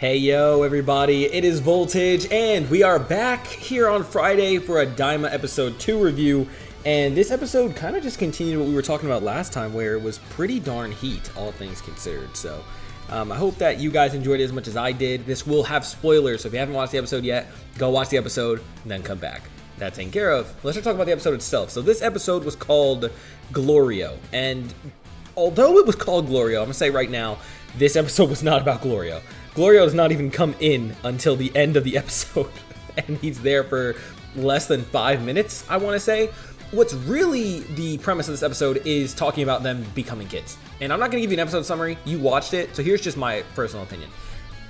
Hey yo everybody, it is Voltage and we are back here on Friday for a Daima episode 2 review, and this episode kind of just continued what we were talking about last time where it was pretty darn heat, all things considered. So I hope that you guys enjoyed it as much as I did. This will have spoilers, so if you haven't watched the episode yet, go watch the episode and then come back. That's taken care of. Let's just talk about the episode itself. So this episode was called Glorio, and although it was called Glorio, I'm going to say right now, this episode was not about Glorio. Glorio does not even come in until the end of the episode, and he's there for less than 5 minutes, I want to say. What's really the premise of this episode is talking about them becoming kids. And I'm not going to give you an episode summary. You watched it, so here's just my personal opinion.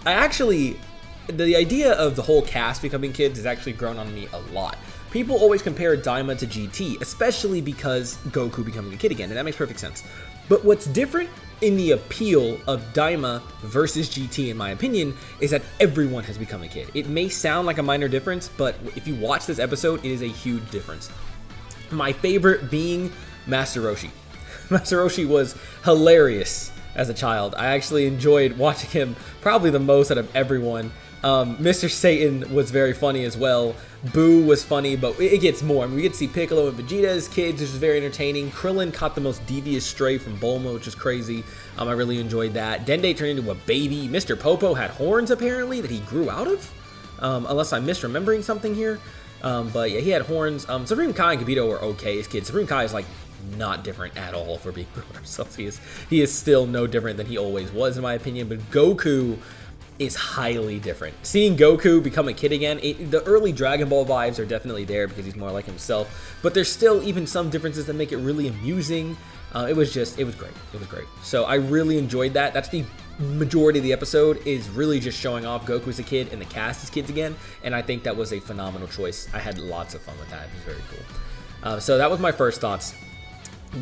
The idea of the whole cast becoming kids has actually grown on me a lot. People always compare Daima to GT, especially because Goku becoming a kid again, and that makes perfect sense. But what's different in the appeal of Daima versus GT, in my opinion, is that everyone has become a kid. It may sound like a minor difference, but if you watch this episode, it is a huge difference. My favorite being Master Roshi. Master Roshi was hilarious as a child. I actually enjoyed watching him probably the most out of everyone. Mr. Satan was very funny as well. Boo was funny, but it gets more. I mean, we get to see Piccolo and Vegeta as kids, which is very entertaining. Krillin caught the most devious stray from Bulma, which is crazy. I really enjoyed that. Dende turned into a baby. Mr. Popo had horns, apparently, that he grew out of. Unless I'm misremembering something here. But yeah, he had horns. Supreme Kai and Kibito were okay as kids. Supreme Kai is like not different at all, for being real ourselves. He is still no different than he always was, in my opinion. But Goku is highly different. Seeing Goku become a kid again, the early Dragon Ball vibes are definitely there because he's more like himself, but there's still even some differences that make it really amusing. It was great. It was great. So I really enjoyed that. That's the majority of the episode, is really just showing off Goku as a kid and the cast as kids again, and I think that was a phenomenal choice. I had lots of fun with that. It was very cool. So that was my first thoughts.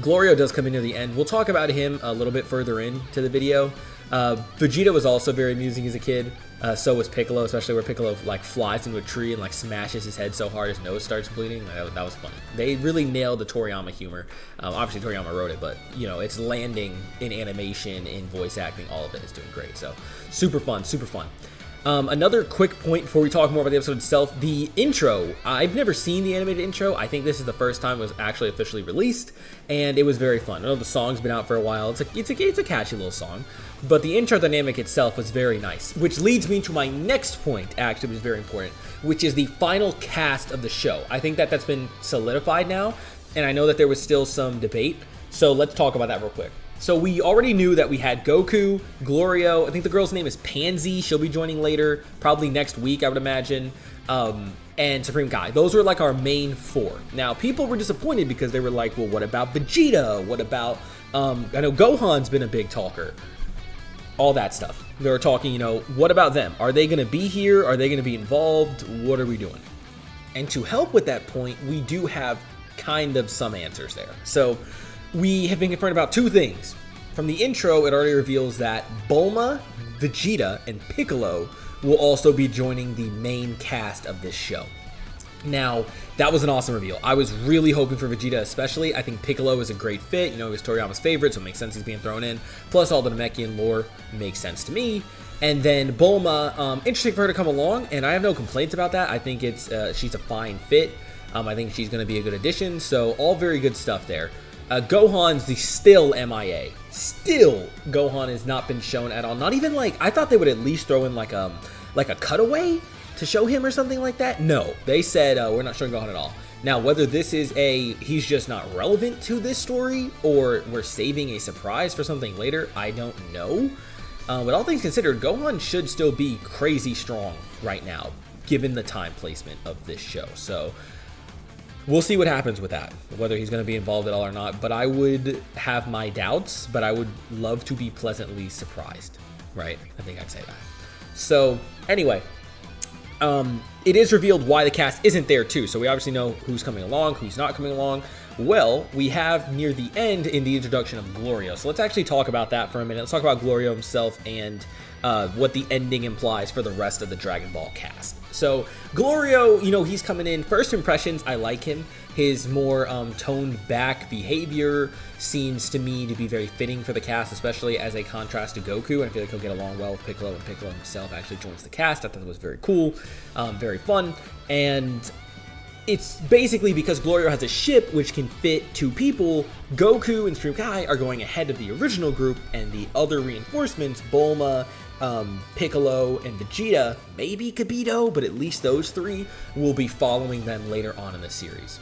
Glorio does come into the end. We'll talk about him a little bit further into the video. Vegeta was also very amusing as a kid. So was Piccolo, especially where Piccolo like flies into a tree and like smashes his head so hard his nose starts bleeding. That was funny. They really nailed the Toriyama humor. Obviously Toriyama wrote it, but you know, it's landing in animation, in voice acting, all of it is doing great. So super fun, super fun. Another quick point before we talk more about the episode itself, the intro. I've never seen the animated intro. I think this is the first time it was actually officially released, and it was very fun. I know the song's been out for a while. It's a catchy little song, but the intro dynamic itself was very nice, which leads me to my next point, actually, which is very important, which is the final cast of the show. I think that's been solidified now, and I know that there was still some debate, so let's talk about that real quick. So we already knew that we had Goku, Glorio, I think the girl's name is Pansy, she'll be joining later, probably next week I would imagine, and Supreme Kai. Those were like our main four. Now people were disappointed because they were like, well, what about Vegeta? What about, I know Gohan's been a big talker. All that stuff. They were talking, you know, what about them? Are they going to be here? Are they going to be involved? What are we doing? And to help with that point, we do have kind of some answers there. So we have been confronted about two things. From the intro, it already reveals that Bulma, Vegeta, and Piccolo will also be joining the main cast of this show. Now, that was an awesome reveal. I was really hoping for Vegeta especially. I think Piccolo is a great fit. You know, he was Toriyama's favorite, so it makes sense he's being thrown in. Plus, all the Namekian lore makes sense to me. And then Bulma, interesting for her to come along, and I have no complaints about that. I think she's a fine fit. I think she's going to be a good addition, so all very good stuff there. Gohan's still MIA. Still, Gohan has not been shown at all. Not even like, I thought they would at least throw in like a cutaway to show him or something like that. No, they said we're not showing Gohan at all. Now, whether this is he's just not relevant to this story, or we're saving a surprise for something later, I don't know. But all things considered, Gohan should still be crazy strong right now, given the time placement of this show. So we'll see what happens with that, whether he's going to be involved at all or not. But I would have my doubts, but I would love to be pleasantly surprised, right? I think I'd say that. So anyway, it is revealed why the cast isn't there too. So we obviously know who's coming along, who's not coming along. Well, we have near the end in the introduction of Glorio. So let's actually talk about that for a minute. Let's talk about Glorio himself and what the ending implies for the rest of the Dragon Ball cast. So Glorio, you know, he's coming in. First impressions, I like him. His more toned back behavior seems to me to be very fitting for the cast, especially as a contrast to Goku. I feel like he'll get along well with Piccolo, and Piccolo himself actually joins the cast. I thought that was very cool, very fun, and it's basically because Glorio has a ship which can fit 2 people. Goku and Supreme Kai are going ahead of the original group, and the other reinforcements, Bulma, Piccolo, and Vegeta, maybe Kibito, but at least those 3 will be following them later on in the series.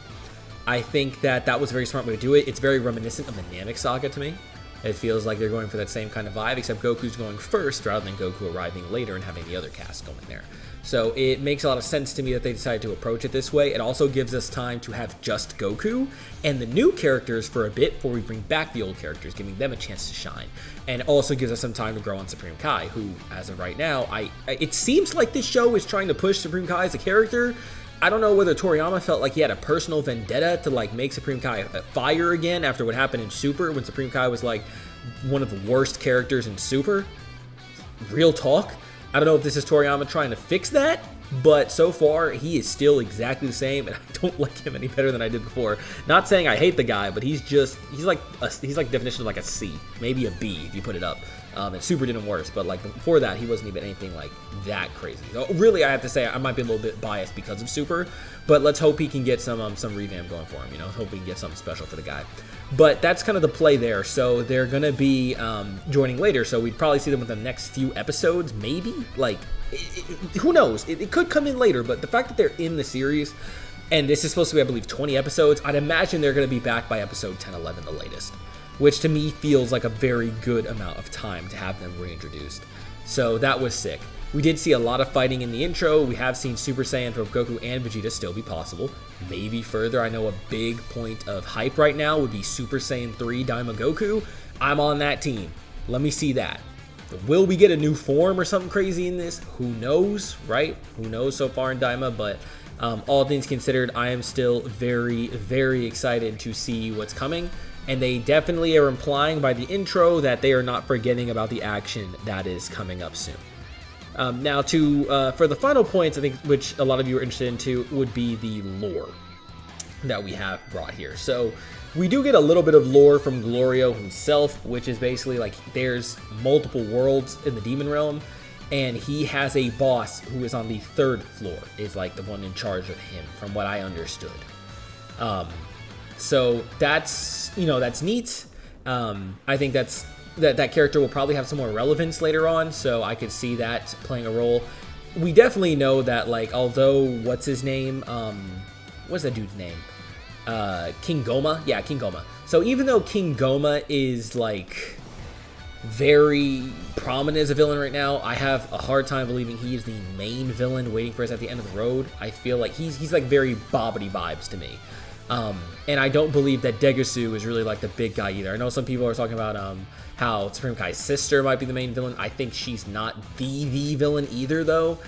I think that that was a very smart way to do it. It's very reminiscent of the Namek Saga to me. It feels like they're going for that same kind of vibe, except Goku's going first rather than Goku arriving later and having the other cast going there. So it makes a lot of sense to me that they decided to approach it this way. It also gives us time to have just Goku and the new characters for a bit before we bring back the old characters, giving them a chance to shine. And it also gives us some time to grow on Supreme Kai, who, as of right now, it seems like this show is trying to push Supreme Kai as a character. I don't know whether Toriyama felt like he had a personal vendetta to like make Supreme Kai fire again after what happened in Super, when Supreme Kai was like one of the worst characters in Super. Real talk. I don't know if this is Toriyama trying to fix that, but so far he is still exactly the same, and I don't like him any better than I did before. Not saying I hate the guy, but he's like definition of like a C, maybe a B if you put it up. And Super didn't worse, but like before that, he wasn't even anything like that crazy. So really, I have to say I might be a little bit biased because of Super, but let's hope he can get some revamp going for him. You know, hope we can get something special for the guy. But that's kind of the play there. So they're gonna be joining later. So we'd probably see them within the next few episodes, maybe. Like, who knows? It could come in later. But the fact that they're in the series, and this is supposed to be, I believe, 20 episodes, I'd imagine they're gonna be back by episode 10, 11, the latest. Which to me feels like a very good amount of time to have them reintroduced. So that was sick. We did see a lot of fighting in the intro. We have seen Super Saiyan for Goku and Vegeta still be possible. Maybe further. I know a big point of hype right now would be Super Saiyan 3 Daima Goku. I'm on that team. Let me see that. Will we get a new form or something crazy in this? Who knows, right? Who knows so far in Daima, but all things considered, I am still very, very excited to see what's coming. And they definitely are implying by the intro that they are not forgetting about the action that is coming up soon. Now, for the final points, I think, which a lot of you are interested in too, would be the lore that we have brought here. So we do get a little bit of lore from Glorio himself, which is basically like there's multiple worlds in the Demon Realm, and he has a boss who is on the 3rd floor, is like the one in charge of him, from what I understood. So that's, you know, that's neat. I think that character will probably have some more relevance later on, so I could see that playing a role. We definitely know that, like, although, what's his name? What's that dude's name? King Goma? Yeah, King Goma. So even though King Goma is, like, very prominent as a villain right now, I have a hard time believing he is the main villain waiting for us at the end of the road. I feel like he's like very Bobbity vibes to me. And I don't believe that Degusu is really like the big guy either. I know some people are talking about how Supreme Kai's sister might be the main villain. I think she's not the villain either, though.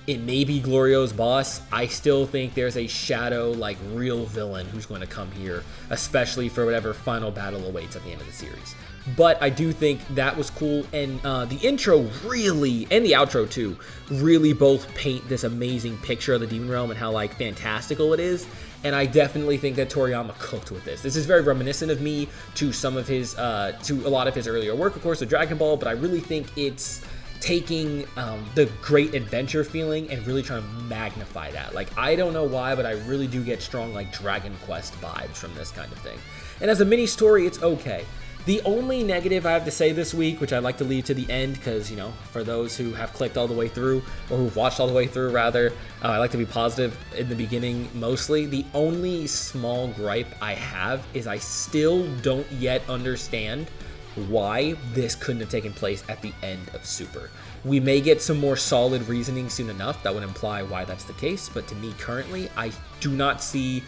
It may be Glorio's boss. I still think there's a shadow, like, real villain who's going to come here, especially for whatever final battle awaits at the end of the series. But I do think that was cool, and the intro really, and the outro too, really both paint this amazing picture of the Demon Realm and how, like, fantastical it is. And I definitely think that Toriyama cooked with this. This is very reminiscent of me to some of his, to a lot of his earlier work, of course, with Dragon Ball, but I really think it's taking the great adventure feeling and really trying to magnify that. Like, I don't know why, but I really do get strong, like, Dragon Quest vibes from this kind of thing. And as a mini story, it's okay. The only negative I have to say this week, which I'd like to leave to the end, because, you know, for those who have clicked all the way through, or who've watched all the way through, rather, I like to be positive in the beginning, mostly. The only small gripe I have is I still don't yet understand why this couldn't have taken place at the end of Super. We may get some more solid reasoning soon enough that would imply why that's the case, but to me currently, I do not see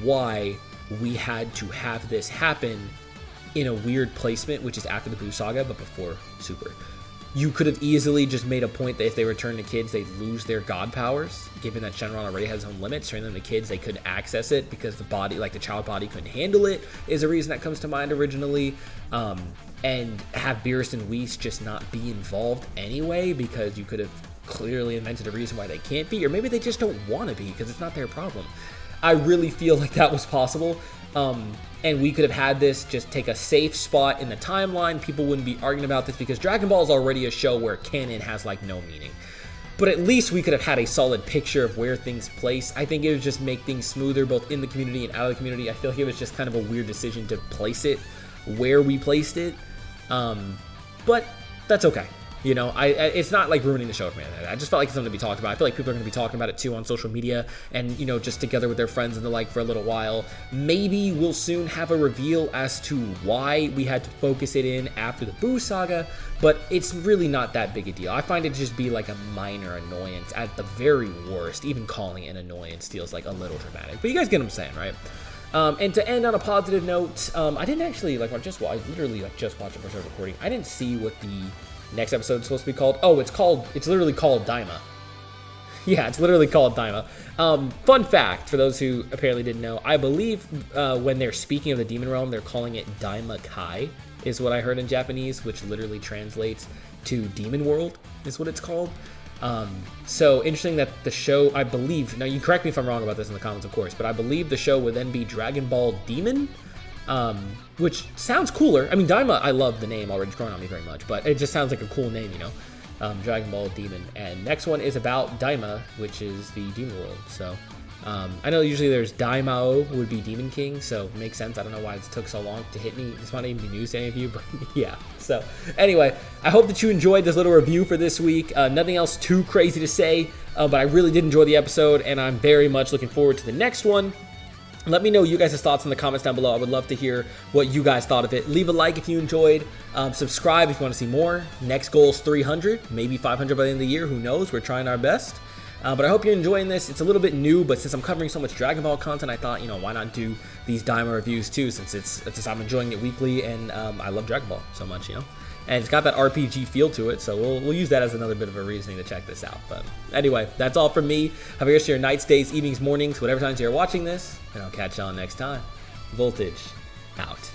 why we had to have this happen in a weird placement, which is after the Buu Saga, but before Super. You could have easily just made a point that if they return to kids, they'd lose their god powers, given that Shenron already has its own limits. Turning them to kids, they couldn't access it because the body, like the child body, couldn't handle it, is a reason that comes to mind originally. And have Beerus and Whis just not be involved anyway, because you could have clearly invented a reason why they can't be, or maybe they just don't want to be because it's not their problem. I really feel like that was possible. And we could have had this just take a safe spot in the timeline. People wouldn't be arguing about this because Dragon Ball is already a show where canon has like no meaning. But at least we could have had a solid picture of where things place. I think it would just make things smoother both in the community and out of the community. I feel like it was just kind of a weird decision to place it where we placed it. But that's okay. You know, it's not like ruining the show for me. I just felt like it's something to be talked about. I feel like people are going to be talking about it too on social media and, you know, just together with their friends and the like for a little while. Maybe we'll soon have a reveal as to why we had to focus it in after the Buu saga, but it's really not that big a deal. I find it to just be like a minor annoyance at the very worst. Even calling it an annoyance feels like a little dramatic. But you guys get what I'm saying, right? And to end on a positive note, I didn't actually, like, I literally just watched it for recording. I didn't see what the next episode is supposed to be called. Oh, it's literally called Daima. Yeah, it's literally called Daima. Fun fact, for those who apparently didn't know, I believe when they're speaking of the Demon Realm, they're calling it Daima Kai, is what I heard in Japanese, which literally translates to Demon World, is what it's called. So interesting that the show, I believe, now you correct me if I'm wrong about this in the comments, of course, but I believe the show would then be Dragon Ball Demon, which sounds cooler. I mean, Daima, I love the name already, it's growing on me very much, but it just sounds like a cool name, you know, Dragon Ball Demon. And next one is about Daima, which is the Demon World. So I know usually there's Daimao would be Demon King, so it makes sense. I don't know why it took so long to hit me. This might not even be news to any of you, but yeah. So anyway, I hope that you enjoyed this little review for this week. Nothing else too crazy to say, but I really did enjoy the episode, and I'm very much looking forward to the next one. Let me know you guys' thoughts in the comments down below. I would love to hear what you guys thought of it. Leave a like if you enjoyed. Subscribe if you want to see more. Next goal is 300, maybe 500 by the end of the year. Who knows? We're trying our best. But I hope you're enjoying this. It's a little bit new, but since I'm covering so much Dragon Ball content, I thought, you know, why not do these Daima reviews too, since I'm enjoying it weekly, and I love Dragon Ball so much, you know. And it's got that RPG feel to it, so we'll use that as another bit of a reasoning to check this out. But anyway, that's all from me. Have a good rest of your nights, days, evenings, mornings, whatever times you're watching this, and I'll catch y'all next time. Voltage out.